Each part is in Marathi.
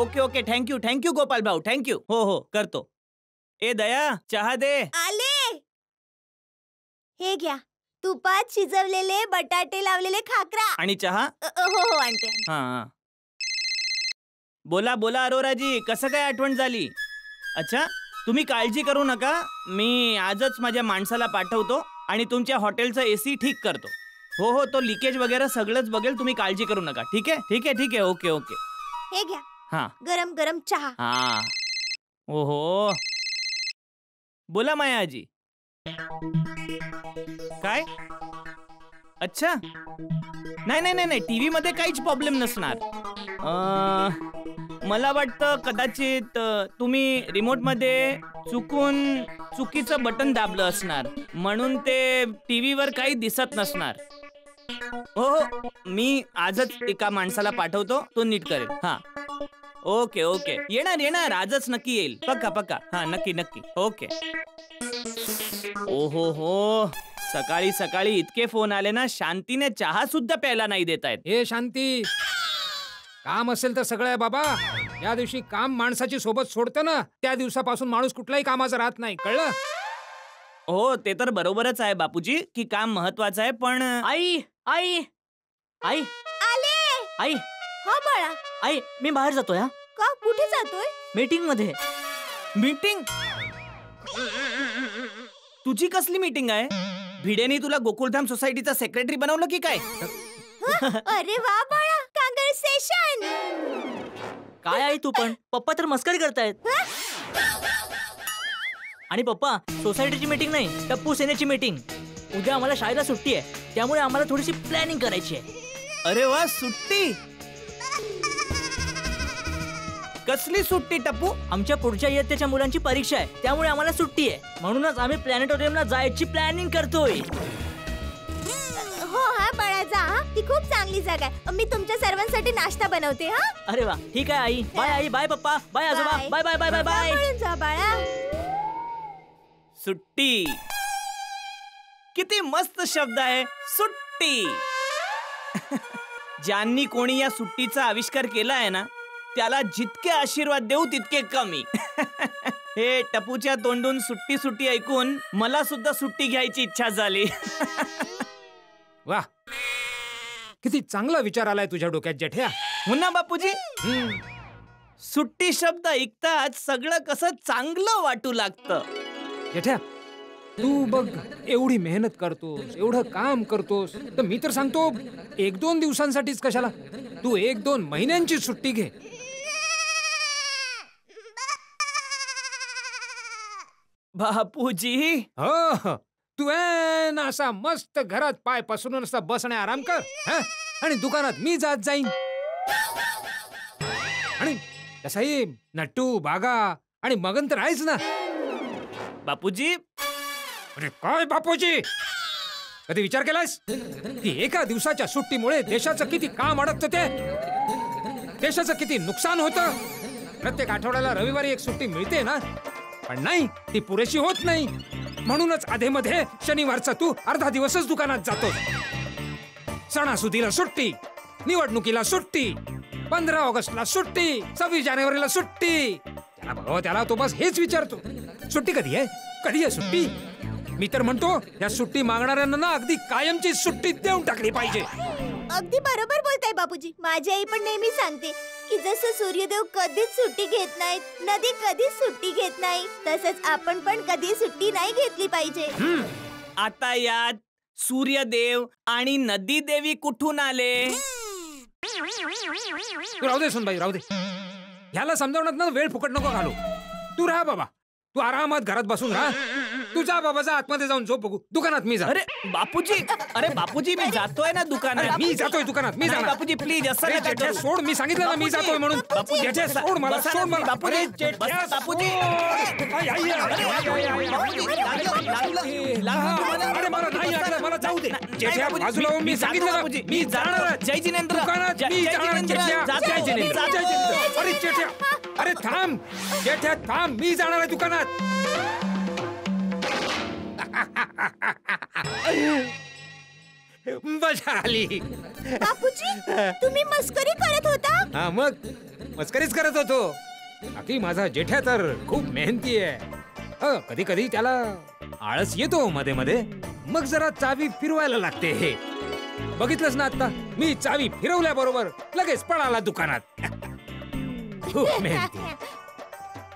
ओके ओके, थँक्यू गोपाल भाऊ, थँक्यू. हो करतो. ए दया, चहा दे. आले. हे घ्या, तुपात शिजवलेले बटाटे लावलेले खाकरा. आणि चहा. हो आणते. हा. बोला अरोराजी, कसं काय आठवण झाली? अच्छा, तुम्ही काळजी करू नका, मी आजच माझ्या माणसाला पाठवतो आणि तुमच्या हॉटेलचं AC ठीक करतो. हो तो लिकेज वगैरे सगळंच बघेल, तुम्ही काळजी करू नका. ठीक आहे. ओके. हे घ्या. हा, गरम गरम चहा. हा. ओहो, बोला मायाजी. काय? अच्छा, नाही, टीव्ही मध्ये काहीच प्रॉब्लेम नसणार. मला वाटतं कदाचित तुम्ही रिमोट मध्ये चुकीचं बटन दाबलं असणार, म्हणून ते टीव्हीवर काही दिसत नसणार. हो, मी आजच एका माणसाला पाठवतो, तो नीट करेल. हा, ओके. येणार आजच नक्की येईल. पक्का. हा, नक्की. ओके. ओहो, सकाळी इतके फोन आले ना, शांतीने चहा सुद्धा प्यायला नाही देत आहेत. हे शांती, काम असेल तर सगळं आहे बाबा. या दिवशी काम माणसाची सोबत सोडतं ना, त्या दिवसापासून माणूस कुठलाही कामाचा राहत नाही, कळलं? हो, ते तर बरोबरच आहे बापूजी की काम महत्वाचं आहे, पण आई आले. आई, हो बाळा. आई, मी बाहेर जातोय. हा, का? कुठे जातोय? मीटिंग मध्ये. मीटिंग? तुझी कसली मीटिंग आहे? भिडेनी तुला गोकुळधाम सोसायटीचा सेक्रेटरी बनवलं की काय? अरे वा बाळा, काँग्रेसेशन. काय आई तू पण? पप्पा तर मस्करी करतायत. आणि पप्पा, सोसायटीची मीटिंग नाही, टप्पू सेनेची मीटिंग. उद्या आम्हाला शाळेला सुट्टी आहे, त्यामुळे आम्हाला थोडीशी प्लॅनिंग करायची आहे. अरे वा, सुट्टी? कसली सुट्टी टप्पू? आमच्या पुढच्या इयत्तेच्या मुलांची परीक्षा आहे, त्यामुळे आम्हाला सुट्टी आहे. म्हणूनच आम्ही प्लॅनेटोरियमला जायची प्लॅनिंग करतोय. हो हा बाळा, जा. ती खूप चांगली जागा आहे. मी तुमच्या सर्वांसाठी नाश्ता बनवते. हा. अरे वा, ठीक आहे आई. बाय आई, बाय पप्पा, बाय आजोबा, बाय. जा बाळा. सुट्टी, किती मस्त शब्द आहे, सुट्टी. ज्यांनी कोणी या सुट्टीचा आविष्कार केला आहे ना, त्याला जितके आशीर्वाद देऊ तितके कमी. हे टपूच्या तोंडून सुट्टी ऐकून मला सुद्धा सुट्टी घ्यायची इच्छा झाली. वाह, किती चांगला विचार आलाय तुझ्या डोक्यात जेठ्या. हो ना बापूजी. सुट्टी शब्द ऐकताच सगळं कसं चांगलं वाटू लागतं. जेठ्या, तू बघ, एवढी मेहनत करतोस, एवढं काम करतोस, तर मी तर सांगतो 1-2 दिवसांसाठीच कशाला, तू 1-2 महिन्यांची सुट्टी घे. बापूजी. हो, तू असा मस्त घरात पाय पसरून असा बसणे आराम कर. आणि दुकानात मी जात जाईन. आणि तसाही नट्टू, बागा आणि मगन तर आहेच ना. बापूजी. अरे काय बापूजी, कधी विचार केलास की एका दिवसाच्या सुट्टीमुळे देशाचं किती काम अडकतं, ते देशाचं किती नुकसान होतं? प्रत्येक आठवड्याला रविवारी एक सुट्टी मिळते ना, पण नाही, ती पुरेशी होत नाही. म्हणूनच आधेमध्ये शनिवारचा तू अर्धा दिवसच दुकानात जातो. सणासुदीला सुट्टी, निवडणुकीला सुट्टी, 15 ऑगस्टला सुट्टी, 26 जानेवारीला सुट्टी. त्याला बघावं, त्याला तो बस हेच विचारतो, सुट्टी कधी आहे सुट्टी? मी तर म्हणतो या सुट्टी मागणाऱ्यांना ना अगदी कायमची सुट्टी देऊन टाकली पाहिजे. अगदी बरोबर बोलताय बापूजी. माझी आई पण नेहमी सांगते की जसं सूर्यदेव कधीच सुट्टी घेत नाहीत, नदी कधीच सुट्टी घेत नाही, तसंच आपण पण कधी सुट्टी नाही घेतली पाहिजे. आता यात सूर्यदेव आणि नदी देवी कुठून आले? तू राहू दे सुनबाई, राहू दे. ह्याला समजावण्यात ना वेळ फुकट नको घालू. तू राहा बाबा, तू आरामात घरात बसून राहा. तू जा बाबा, जा आतमध्ये जाऊन झोप बघू. दुकानात मी जा. अरे बापूजी, मी जातोय ना दुकानात. मी जातोय दुकानात, मी जाणार. बापूजी प्लीज असं नका. सोड, मी सांगितलं ना मी जातोय म्हणून. सोड मला, सोड मला. बापूजी. अरे मला नाही ऐकलं, मला जाऊ दे. जेठ्या बाजूला हो, मी सांगितलं ना मी जाणार. जय जिनेंद्र. दुकानात मी जाणार. जय जिनेंद्र. अरे जेठ्या, अरे थांब जेठ्या, थांब, मी जाणार आहे दुकानात. मजा आली. बापूजी तुम्ही मस्करी करत होता. हा मग मस्करीच करत होतो. बाकी माझा जेठ्या तर खूप मेहनती आहे. कधी कधी त्याला आळस येतो मध्ये मध्ये, मग जरा चावी फिरवायला लागते. बघितलंच ना आता, मी चावी फिरवल्याबरोबर लगेच पळाला दुकानात. खूप मेहनती.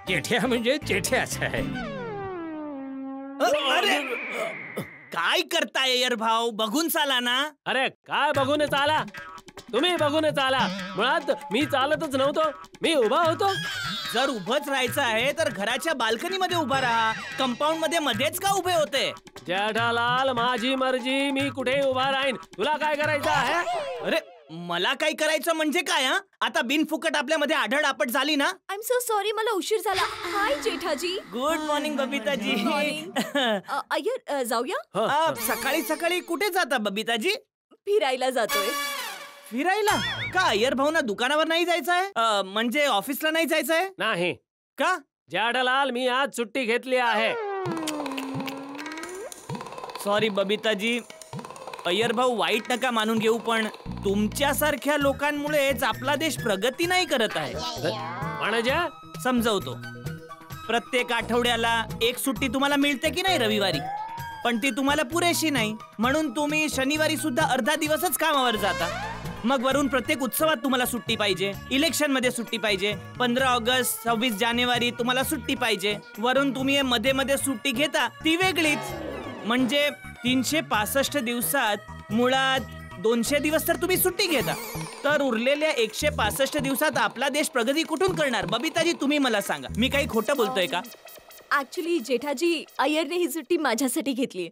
जेठ्या म्हणजे जेठ्याच आहे. अरे काय करताय अय्यर भाऊ, बघून चाला ना. अरे काय बघून चाला, तुम्ही बघून चाला. मुळात मी चालतच नव्हतो, मी उभा होतो. जर उभंच राहायचं आहे तर घराच्या बाल्कनी मध्ये उभा राहा. कंपाऊंड मध्ये मध्येच का उभे होते? जेठालाल माझी मर्जी, मी कुठे उभा राहीन. तुला काय करायचं आहे? अरे मला काय करायचं म्हणजे काय? हा आता बिनफुकट आपल्यामध्ये आढळआपट झाली ना. आय एम सो सॉरी, मला उशीर झाला. Hi Jethaji. Good morning Babitaji. Iyer जाऊया. सकाळी सकाळी कुठे जाता बबिताजी? फिरायला जातोय. फिरायला का? अय्यर भाऊना दुकानावर नाही जायचं आहे? म्हणजे ऑफिसला नाही जायचं आहे नाही का? जेठालाल मी आज सुट्टी घेतली आहे. सॉरी बबिताजी, अय्यर भाऊ वाईट नका मानून घेऊ, पण तुमच्यासारख्या लोकांमुळेच आपला देश प्रगती नाही करत आहे. म्हणजे समजवतो. प्रत्येक आठवड्याला एक सुट्टी तुम्हाला मिळते की नाही रविवारी, पण ती तुम्हाला पुरेशी नाही. म्हणून तुम्ही शनिवारी सुद्धा अर्धा दिवसच कामावर जाता. मग वरून प्रत्येक उत्सवात तुम्हाला सुट्टी पाहिजे, इलेक्शन मध्ये सुट्टी पाहिजे, 15 ऑगस्ट 26 जानेवारी तुम्हाला सुट्टी पाहिजे. वरून तुम्ही मध्ये मध्ये सुट्टी घेता ती वेगळीच. म्हणजे 365 दिवसात मुळात 200 दिवस तर तुम्ही सुट्टी घेता. तर उरलेल्या 165 दिवसात आपला देश प्रगती कुठून करणार? बबिताजी तुम्ही मला सांगा, मी काही खोटं बोलतोय का? ऍक्च्युली जेठाजी, अय्यरने ही सुट्टी माझ्यासाठी घेतली.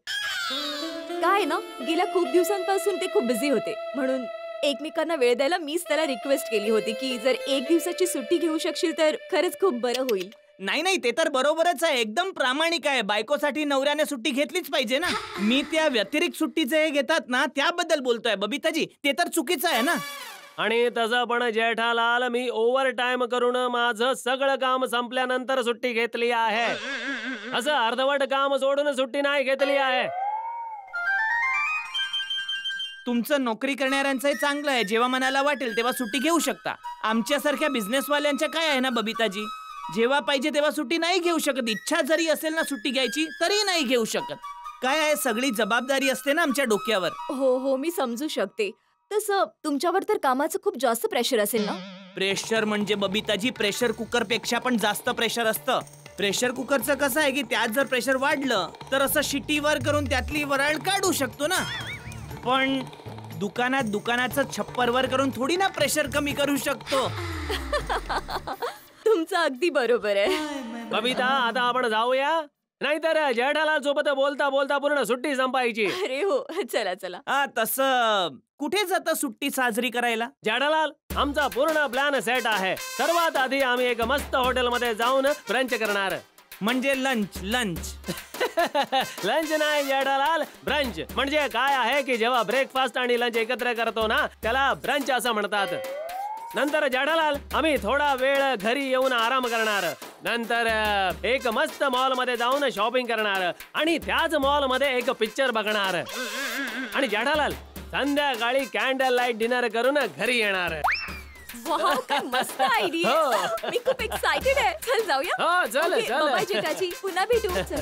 काय ना, गेल्या खूप दिवसांपासून ते खूप बिझी होते, म्हणून एकमेकांना वेळ द्यायला मीच त्याला रिक्वेस्ट केली होती की जर 1 दिवसाची सुट्टी घेऊ शकशील तर खरंच खूप बरं होईल. नाही नाही, ते तर बरोबरच आहे, एकदम प्रामाणिक आहे. बायकोसाठी नवऱ्याने सुट्टी घेतलीच पाहिजे ना. मी त्या व्यतिरिक्त सुट्टीचे हे घेतात ना त्याबद्दल बोलतोय बबिताजी, ते तर चुकीचं आहे ना. आणि तसं पण जेठालाल मी ओव्हर टाइम करून माझं सगळं काम संपल्यानंतर सुट्टी घेतली आहे. असं अर्धवट काम सोडून सुट्टी नाही घेतली आहे. तुमचं नोकरी करणाऱ्यांचंही चांगलं आहे, जेव्हा मनाला वाटेल तेव्हा सुट्टी घेऊ शकता. आमच्यासारख्या बिझनेसवाल्यांच्या काय आहे ना बबिताजी, जेव्हा पाहिजे तेव्हा सुट्टी नाही घेऊ शकत. इच्छा जरी असेल ना सुट्टी घ्यायची तरी नाही घेऊ शकत. काय आहे, सगळी जबाबदारी असते ना आमच्या डोक्यावर. हो हो, मी समजू शकते. तसं तुमच्यावर तर कामाचं खूप जास्त प्रेशर असेल ना. प्रेशर म्हणजे बबिताजी प्रेशर कुकर पेक्षा पण जास्त प्रेशर असतं. प्रेशर कुकरचं कसं आहे की त्यात जर प्रेशर वाढलं तर असं शिटीवर करून त्यातली वराळ काढू शकतो ना. पण दुकानाचं छप्परवर करून थोडी ना प्रेशर कमी करू शकतो. तुमचं अगदी बरोबर आहे. बबिता आता आपण जाऊया, नाहीतर जेठालाल सोबत बोलता बोलता पूर्ण सुट्टी संपायची. अरे हो, चला चला. तसं कुठे जाता सुट्टी साजरी करायला? जेठालाल आमचा पूर्ण प्लॅन सेट आहे. सर्वात आधी आम्ही एक मस्त हॉटेल मध्ये जाऊन ब्रंच करणार. म्हणजे लंच? लंच नाही जेठालाल, ब्रंच. म्हणजे काय आहे की जेव्हा ब्रेकफास्ट आणि लंच एकत्र करतो ना त्याला ब्रंच असं म्हणतात. नंतर जेठालाल आम्ही थोडा वेळ घरी येऊन आराम करणार. नंतर एक मस्त मॉल मध्ये जाऊन शॉपिंग करणार आणि त्याच मॉल मध्ये एक पिक्चर बघणार. आणि जेठालाल संध्याकाळी कॅन्डल लाईट डिनर करून घरी येणार. वाव, काय मस्त आयडिया. मी खूप एक्साइटेड आहे. चल जाऊया. हो चल ओके, चल. बाय जेठाजी, पुन्हा भेटू. चल.